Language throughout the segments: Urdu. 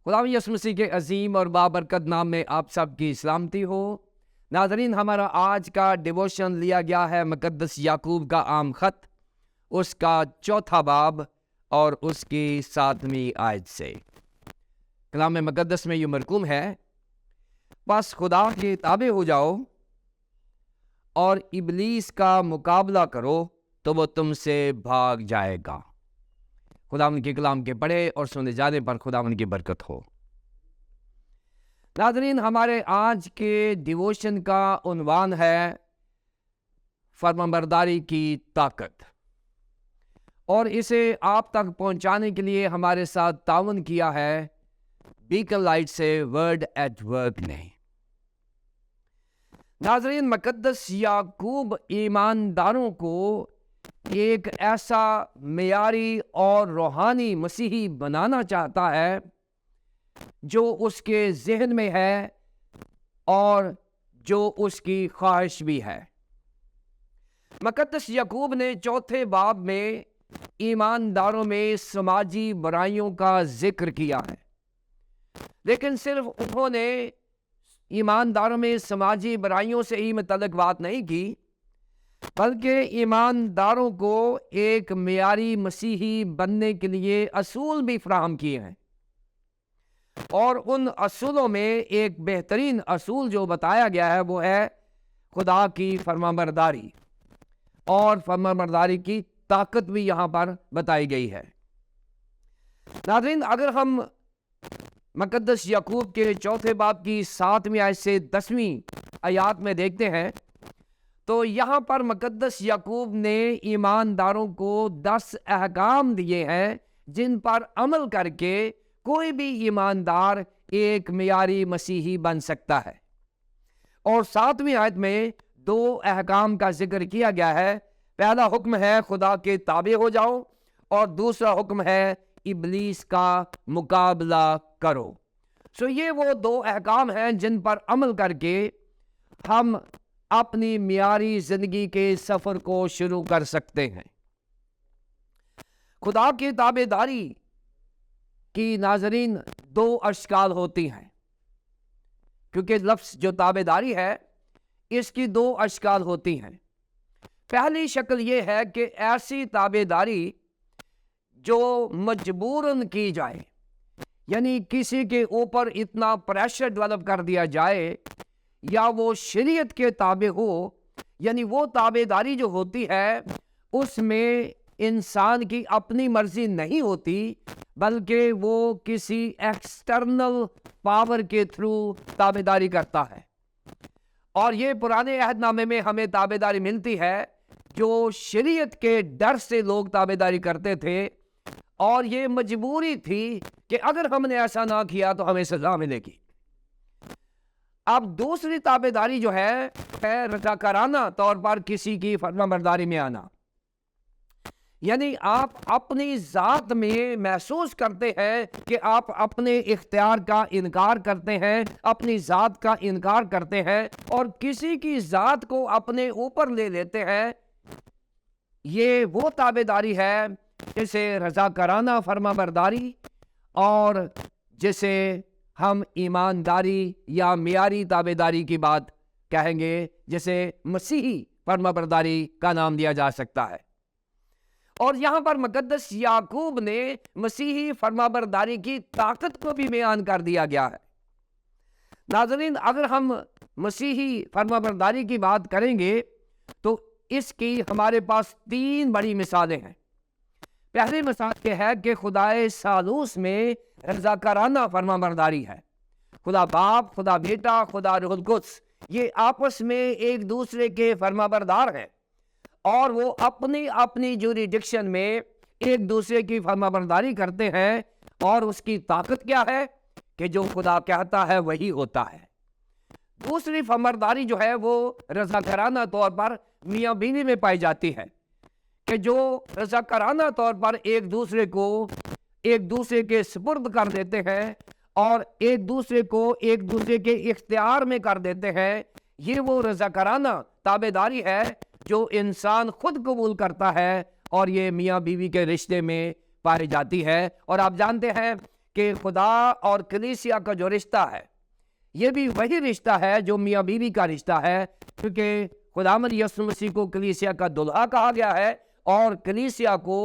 خدا یسوع مسیح کے عظیم اور بابرکت نام میں آپ سب کی سلامتی ہو۔ ناظرین، ہمارا آج کا ڈیووشن لیا گیا ہے مقدس یعقوب کا عام خط، اس کا 4 باب اور اس کی 7ویں آیت سے۔ کلام مقدس میں یہ مرقوم ہے، بس خدا کے تابع ہو جاؤ اور ابلیس کا مقابلہ کرو تو وہ تم سے بھاگ جائے گا۔ خداوند کے کلام کے پڑھے اور سنے جانے پر خداوند کی برکت ہو۔ ناظرین، ہمارے آج کے ڈیووشن کا عنوان ہے فرمانبرداری کی طاقت، اور اسے آپ تک پہنچانے کے لیے ہمارے ساتھ تعاون کیا ہے بیکن لائٹ سے ورڈ ایٹ ورک نے۔ ناظرین، مقدس یعقوب ایمانداروں کو ایک ایسا معیاری اور روحانی مسیحی بنانا چاہتا ہے جو اس کے ذہن میں ہے اور جو اس کی خواہش بھی ہے۔ مقدس یعقوب نے 4 باب میں ایمانداروں میں سماجی برائیوں کا ذکر کیا ہے، لیکن صرف انہوں نے ایمانداروں میں سماجی برائیوں سے ہی متعلق بات نہیں کی، بلکہ ایمانداروں کو ایک معیاری مسیحی بننے کے لیے اصول بھی فراہم کیے ہیں، اور ان اصولوں میں ایک بہترین اصول جو بتایا گیا ہے وہ ہے خدا کی فرمانبرداری، اور فرمانبرداری کی طاقت بھی یہاں پر بتائی گئی ہے۔ ناظرین، اگر ہم مقدس یعقوب کے 4 باب کی 7ویں آیت سے 10ویں آیات میں دیکھتے ہیں تو یہاں پر مقدس یعقوب نے ایمانداروں کو 10 احکام دیے ہیں جن پر عمل کر کے کوئی بھی ایماندار ایک معیاری مسیحی بن سکتا ہے، اور 7ویں آیت میں 2 احکام کا ذکر کیا گیا ہے۔ پہلا حکم ہے خدا کے تابع ہو جاؤ، اور دوسرا حکم ہے ابلیس کا مقابلہ کرو۔ یہ وہ 2 احکام ہیں جن پر عمل کر کے ہم اپنی معیاری زندگی کے سفر کو شروع کر سکتے ہیں۔ خدا کی تابع داری کی ناظرین 2 اشکال ہوتی ہیں، کیونکہ لفظ جو تابع داری ہے اس کی 2 اشکال ہوتی ہیں۔ پہلی شکل یہ ہے کہ ایسی تابع داری جو مجبوراً کی جائے، یعنی کسی کے اوپر اتنا پریشر ڈیولپ کر دیا جائے، یا وہ شریعت کے تابع ہو، یعنی وہ تابع داری جو ہوتی ہے اس میں انسان کی اپنی مرضی نہیں ہوتی، بلکہ وہ کسی ایکسٹرنل پاور کے تھرو تابع داری کرتا ہے۔ اور یہ پرانے عہد نامے میں ہمیں تابع داری ملتی ہے جو شریعت کے ڈر سے لوگ تابع داری کرتے تھے، اور یہ مجبوری تھی کہ اگر ہم نے ایسا نہ کیا تو ہمیں سزا ملے گی۔ اب دوسری تابع داری جو ہے رضاکارانہ طور پر کسی کی فرمانبرداری میں آنا، یعنی آپ اپنی ذات میں محسوس کرتے ہیں کہ آپ اپنے اختیار کا انکار کرتے ہیں، اپنی ذات کا انکار کرتے ہیں اور کسی کی ذات کو اپنے اوپر لے لیتے ہیں۔ یہ وہ تابع داری ہے جسے رضاکارانہ فرمانبرداری، اور جسے ہم ایمانداری یا معیاری تابع داری کی بات کہیں گے، جسے مسیحی فرمانبرداری کا نام دیا جا سکتا ہے۔ اور یہاں پر مقدس یعقوب نے مسیحی فرمانبرداری کی طاقت کو بھی بیان کر دیا گیا ہے۔ ناظرین، اگر ہم مسیحی فرمانبرداری کی بات کریں گے تو اس کی ہمارے پاس 3 بڑی مثالیں ہیں۔ پہلی مثال یہ ہے کہ خدائے ثالوث میں رضاکارانہ فرمانبرداری ہے۔ خدا باپ، خدا بیٹا، خدا روح القدس، یہ آپس میں ایک دوسرے کے فرمانبردار ہیں، اور وہ اپنی اپنی جوریڈکشن میں ایک دوسرے کی فرمانبرداری کرتے ہیں، اور اس کی طاقت کیا ہے کہ جو خدا کہتا ہے وہی ہوتا ہے۔ دوسری فرمانبرداری جو ہے وہ رضاکارانہ طور پر میاں بیوی میں پائی جاتی ہے، کہ جو رضاکارانہ طور پر ایک دوسرے کو ایک دوسرے کے سپرد کر دیتے ہیں اور ایک دوسرے کو ایک دوسرے کے اختیار میں کر دیتے ہیں۔ یہ وہ رضاکارانہ تابع داری ہے جو انسان خود قبول کرتا ہے، اور یہ میاں بیوی کے رشتے میں پائی جاتی ہے۔ اور آپ جانتے ہیں کہ خدا اور کلیسیا کا جو رشتہ ہے یہ بھی وہی رشتہ ہے جو میاں بیوی کا رشتہ ہے، کیونکہ خداوند یسوع مسیح کو کلیسیا کا دلہا کہا گیا ہے اور کلیسیا کو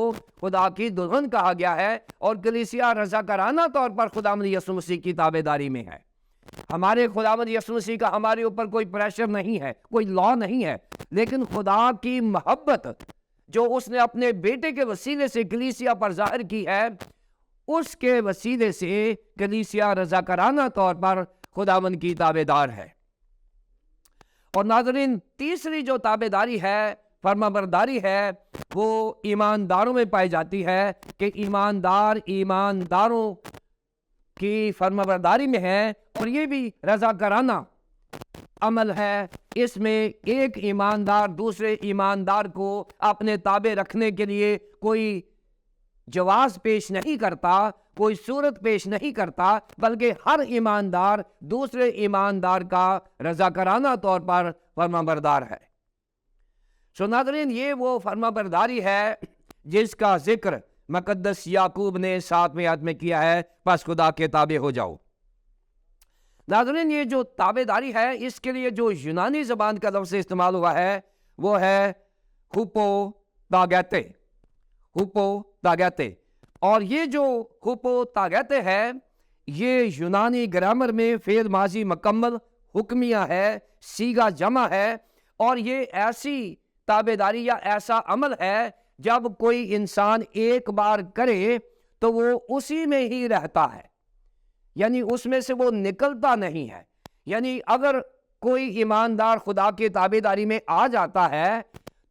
خدا کی دلہن کہا گیا ہے، اور کلیسیا رضاکارانہ طور پر خداوند یسوع مسیح کی تابعداری میں ہے۔ ہمارے خداوند یسوع مسیح کا ہمارے اوپر کوئی پریشر نہیں ہے، کوئی لا نہیں ہے، لیکن خدا کی محبت جو اس نے اپنے بیٹے کے وسیلے سے کلیسیا پر ظاہر کی ہے، اس کے وسیلے سے کلیسیا رضاکارانہ طور پر خداوند کی تابعدار ہے۔ اور ناظرین، تیسری جو تابعداری ہے، فرمانبرداری ہے، وہ ایمانداروں میں پائی جاتی ہے کہ ایماندار ایمانداروں کی فرمانبرداری میں ہے، اور یہ بھی رضاکارانہ عمل ہے۔ اس میں ایک ایماندار دوسرے ایماندار کو اپنے تابع رکھنے کے لیے کوئی جواز پیش نہیں کرتا، کوئی صورت پیش نہیں کرتا، بلکہ ہر ایماندار دوسرے ایماندار کا رضاکارانہ طور پر فرمانبردار ہے۔ سو ناظرین، یہ وہ فرمانبرداری ہے جس کا ذکر مقدس یعقوب نے 7ویں آیت میں کیا ہے، پس خدا کے تابع ہو جاؤ۔ ناظرین، یہ جو تابعداری ہے، اس کے لیے جو یونانی زبان کا لفظ استعمال ہوا ہے وہ ہے ہوپو تاگیتے، ہوپو تاگیتے۔ اور یہ جو ہوپو تاگیتے ہے، یہ یونانی گرامر میں فعل ماضی مکمل حکمیہ ہے، صیغہ جمع ہے، اور یہ ایسی تابعداری یا ایسا عمل ہے جب کوئی انسان ایک بار کرے تو وہ اسی میں ہی رہتا ہے، یعنی اس میں سے وہ نکلتا نہیں ہے۔ یعنی اگر کوئی ایماندار خدا کے تابعداری میں آ جاتا ہے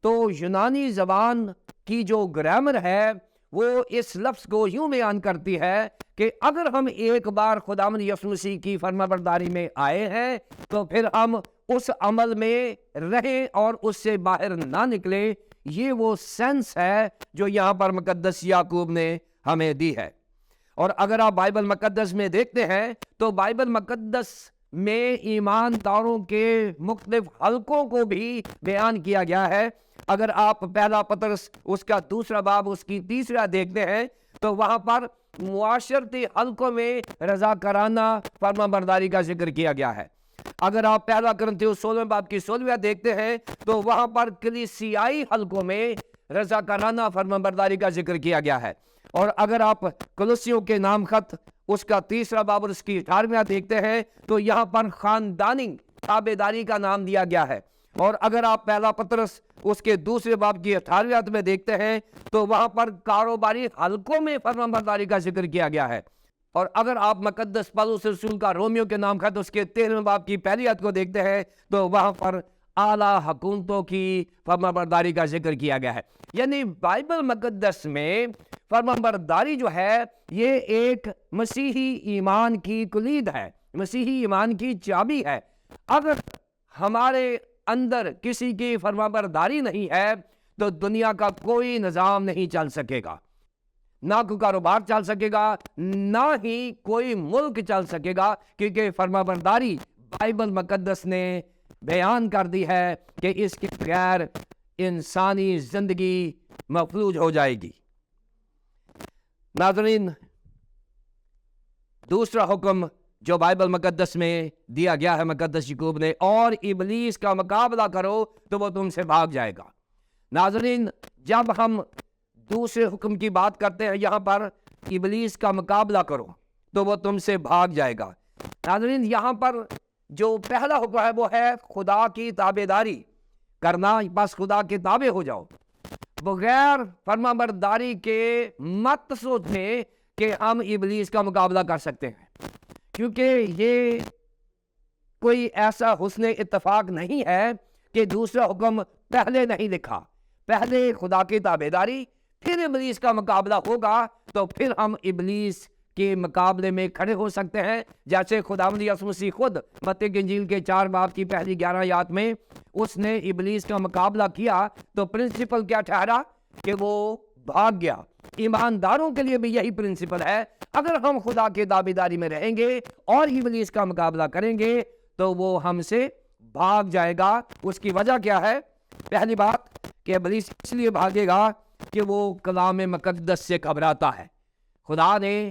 تو یونانی زبان کی جو گرامر ہے وہ اس لفظ کو یوں بیان کرتی ہے کہ اگر ہم ایک بار خداوند یسوع مسیح کی فرمانبرداری میں آئے ہیں تو پھر ہم اس عمل میں رہیں اور اس سے باہر نہ نکلیں۔ یہ وہ سینس ہے جو یہاں پر مقدس یعقوب نے ہمیں دی ہے۔ اور اگر آپ بائبل مقدس میں دیکھتے ہیں تو بائبل مقدس میں ایمانداروں کے مختلف حلقوں کو بھی بیان کیا گیا ہے۔ اگر آپ پہلا پطرس اس کا 2 باب اس کی 3 دیکھتے ہیں تو وہاں پر معاشرتی حلقوں میں رضاکارانہ فرمانبرداری کا ذکر کیا گیا ہے۔ اگر آپ پہلا کرنتھیوس 16 باب کی 16 دیکھتے ہیں تو وہاں پر کلیسیائی حلقوں میں رضاکارانہ فرمانبرداری کا ذکر کیا گیا ہے۔ اور اگر آپ کولوسیوں کے نام خط اس کا 3 باب اور اس کی 18 دیکھتے ہیں تو یہاں پر خاندانی تابعداری کا نام دیا گیا ہے۔ اور اگر آپ پہلا پطرس اس کے 2 باب کی 18 میں دیکھتے ہیں تو وہاں پر کاروباری حلقوں میں فرمانبرداری کا ذکر کیا گیا ہے۔ اور اگر آپ مقدس پولس رسول کا رومیو کے نام خط اس کے 13 باب کی 1 آیت کو دیکھتے ہیں تو وہاں پر اعلیٰ حکومتوں کی فرمانبرداری کا ذکر کیا گیا ہے۔ یعنی بائبل مقدس میں فرمانبرداری جو ہے یہ ایک مسیحی ایمان کی کلید ہے، مسیحی ایمان کی چابی ہے۔ اگر ہمارے اندر کسی کی فرمانبرداری نہیں ہے تو دنیا کا کوئی نظام نہیں چل سکے گا، نہ کوئی کاروبار چل سکے گا، نہ ہی کوئی ملک چل سکے گا، کیونکہ فرمانبرداری بائبل مقدس نے بیان کر دی ہے کہ اس کے بغیر انسانی زندگی مفلوج ہو جائے گی۔ ناظرین، دوسرا حکم جو بائبل مقدس میں دیا گیا ہے مقدس یعقوب نے، اور ابلیس کا مقابلہ کرو تو وہ تم سے بھاگ جائے گا۔ ناظرین، جب ہم دوسرے حکم کی بات کرتے ہیں یہاں پر ابلیس کا مقابلہ کرو تو وہ تم سے بھاگ جائے گا۔ ناظرین، یہاں پر جو پہلا حکم ہے وہ ہے خدا کی تابعداری کرنا، بس خدا کے تابع ہو جاؤ۔ بغیر فرمانبرداری کے مت سوچیں کہ ہم ابلیس کا مقابلہ کر سکتے ہیں، کیونکہ یہ کوئی ایسا حسن اتفاق نہیں ہے کہ دوسرا حکم پہلے نہیں لکھا، پہلے خدا کی تابعداری پھر ابلیس کا مقابلہ ہوگا تو پھر ہم ابلیس کے مقابلے میں کھڑے ہو سکتے ہیں، جیسے خداوند یسوع مسیح خود متی کی انجیل کے 4 باب کی پہلی 11 آیات میں اس نے ابلیس کا مقابلہ کیا تو پرنسپل کیا ٹھہرا کہ وہ بھاگ گیا۔ ایمانداروں کے لیے بھی یہی پرنسپل ہے، اگر ہم خدا کے تابعداری میں رہیں گے اور ابلیس کا مقابلہ کریں گے تو وہ ہم سے بھاگ جائے گا۔ اس کی وجہ کیا ہے؟ پہلی بات کہ ابلیس اس لیے بھاگے گا کہ وہ کلام مقدس سے گھبراتا ہے۔ خدا نے